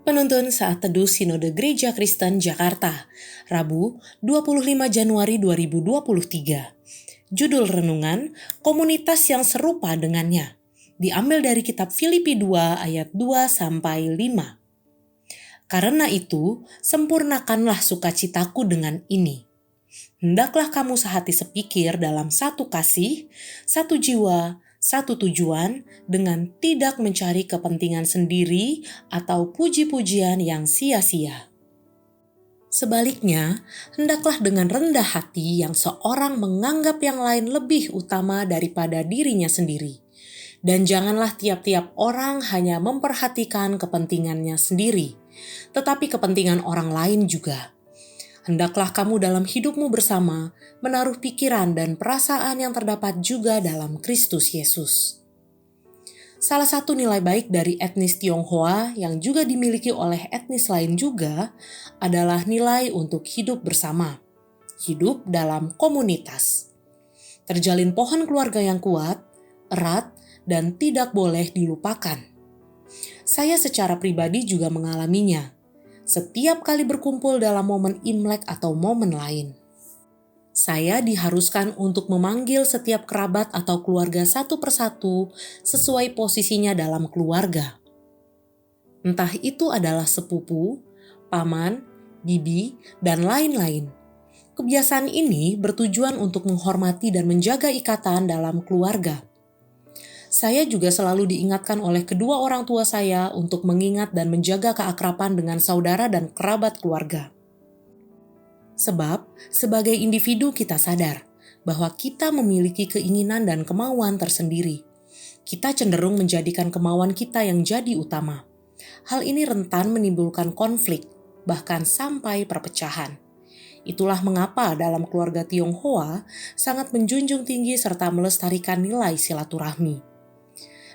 Penuntun Saat Teduh Sinode Gereja Kristen Jakarta, Rabu 25 Januari 2023. Judul renungan, Komunitas yang serupa dengannya. Diambil dari kitab Filipi 2 ayat 2-5. Karena itu, sempurnakanlah sukacitaku dengan ini. Hendaklah kamu sehati sepikir dalam satu kasih, satu jiwa, satu tujuan, dengan tidak mencari kepentingan sendiri atau puji-pujian yang sia-sia. Sebaliknya, hendaklah dengan rendah hati yang seorang menganggap yang lain lebih utama daripada dirinya sendiri. Dan janganlah tiap-tiap orang hanya memperhatikan kepentingannya sendiri, tetapi kepentingan orang lain juga. Hendaklah kamu dalam hidupmu bersama menaruh pikiran dan perasaan yang terdapat juga dalam Kristus Yesus. Salah satu nilai baik dari etnis Tionghoa yang juga dimiliki oleh etnis lain juga adalah nilai untuk hidup bersama, hidup dalam komunitas. Terjalin pohon keluarga yang kuat, erat, dan tidak boleh dilupakan. Saya secara pribadi juga mengalaminya. Setiap kali berkumpul dalam momen Imlek atau momen lain, saya diharuskan untuk memanggil setiap kerabat atau keluarga satu persatu sesuai posisinya dalam keluarga. Entah itu adalah sepupu, paman, bibi, dan lain-lain. Kebiasaan ini bertujuan untuk menghormati dan menjaga ikatan dalam keluarga. Saya juga selalu diingatkan oleh kedua orang tua saya untuk mengingat dan menjaga keakraban dengan saudara dan kerabat keluarga. Sebab, sebagai individu kita sadar bahwa kita memiliki keinginan dan kemauan tersendiri. Kita cenderung menjadikan kemauan kita yang jadi utama. Hal ini rentan menimbulkan konflik, bahkan sampai perpecahan. Itulah mengapa dalam keluarga Tionghoa sangat menjunjung tinggi serta melestarikan nilai silaturahmi.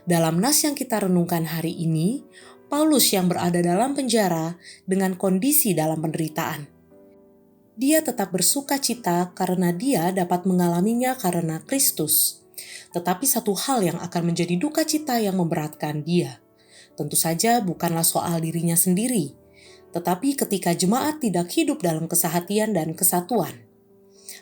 Dalam nas yang kita renungkan hari ini, Paulus yang berada dalam penjara dengan kondisi dalam penderitaan. Dia tetap bersuka cita karena dia dapat mengalaminya karena Kristus. Tetapi satu hal yang akan menjadi duka cita yang memberatkan dia. Tentu saja bukanlah soal dirinya sendiri, tetapi ketika jemaat tidak hidup dalam kesehatian dan kesatuan.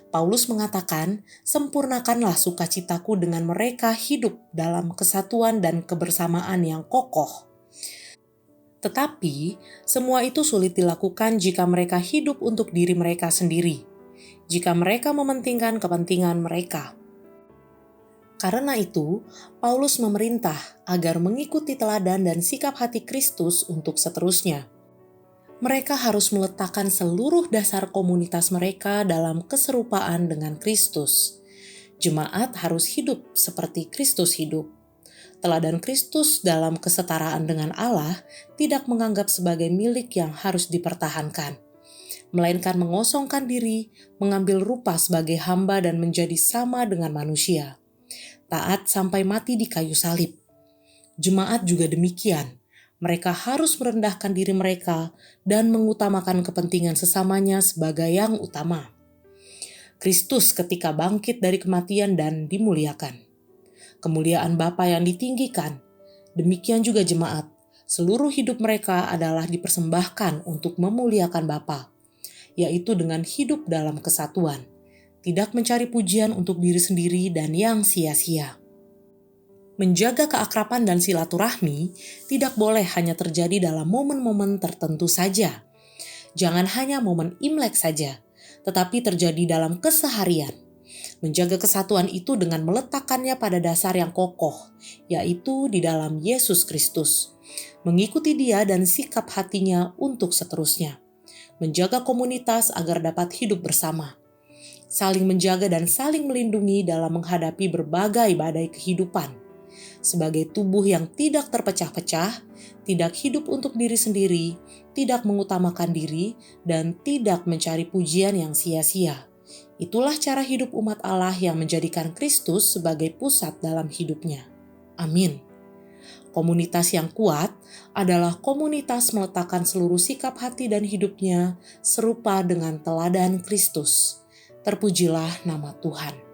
Paulus mengatakan, sempurnakanlah sukacitaku dengan mereka hidup dalam kesatuan dan kebersamaan yang kokoh. Tetapi, semua itu sulit dilakukan jika mereka hidup untuk diri mereka sendiri, jika mereka mementingkan kepentingan mereka. Karena itu, Paulus memerintah agar mengikuti teladan dan sikap hati Kristus untuk seterusnya. Mereka harus meletakkan seluruh dasar komunitas mereka dalam keserupaan dengan Kristus. Jemaat harus hidup seperti Kristus hidup. Teladan Kristus dalam kesetaraan dengan Allah tidak menganggap sebagai milik yang harus dipertahankan, melainkan mengosongkan diri, mengambil rupa sebagai hamba dan menjadi sama dengan manusia. Taat sampai mati di kayu salib. Jemaat juga demikian. Mereka harus merendahkan diri mereka dan mengutamakan kepentingan sesamanya sebagai yang utama. Kristus ketika bangkit dari kematian dan dimuliakan. Kemuliaan Bapa yang ditinggikan. Demikian juga jemaat. Seluruh hidup mereka adalah dipersembahkan untuk memuliakan Bapa, yaitu dengan hidup dalam kesatuan. Tidak mencari pujian untuk diri sendiri dan yang sia-sia. Menjaga keakraban dan silaturahmi tidak boleh hanya terjadi dalam momen-momen tertentu saja. Jangan hanya momen Imlek saja, tetapi terjadi dalam keseharian. Menjaga kesatuan itu dengan meletakkannya pada dasar yang kokoh, yaitu di dalam Yesus Kristus. Mengikuti Dia dan sikap hatinya untuk seterusnya. Menjaga komunitas agar dapat hidup bersama. Saling menjaga dan saling melindungi dalam menghadapi berbagai badai kehidupan. Sebagai tubuh yang tidak terpecah-pecah, tidak hidup untuk diri sendiri, tidak mengutamakan diri, dan tidak mencari pujian yang sia-sia. Itulah cara hidup umat Allah yang menjadikan Kristus sebagai pusat dalam hidupnya. Amin. Komunitas yang kuat adalah komunitas meletakkan seluruh sikap hati dan hidupnya serupa dengan teladan Kristus. Terpujilah nama Tuhan.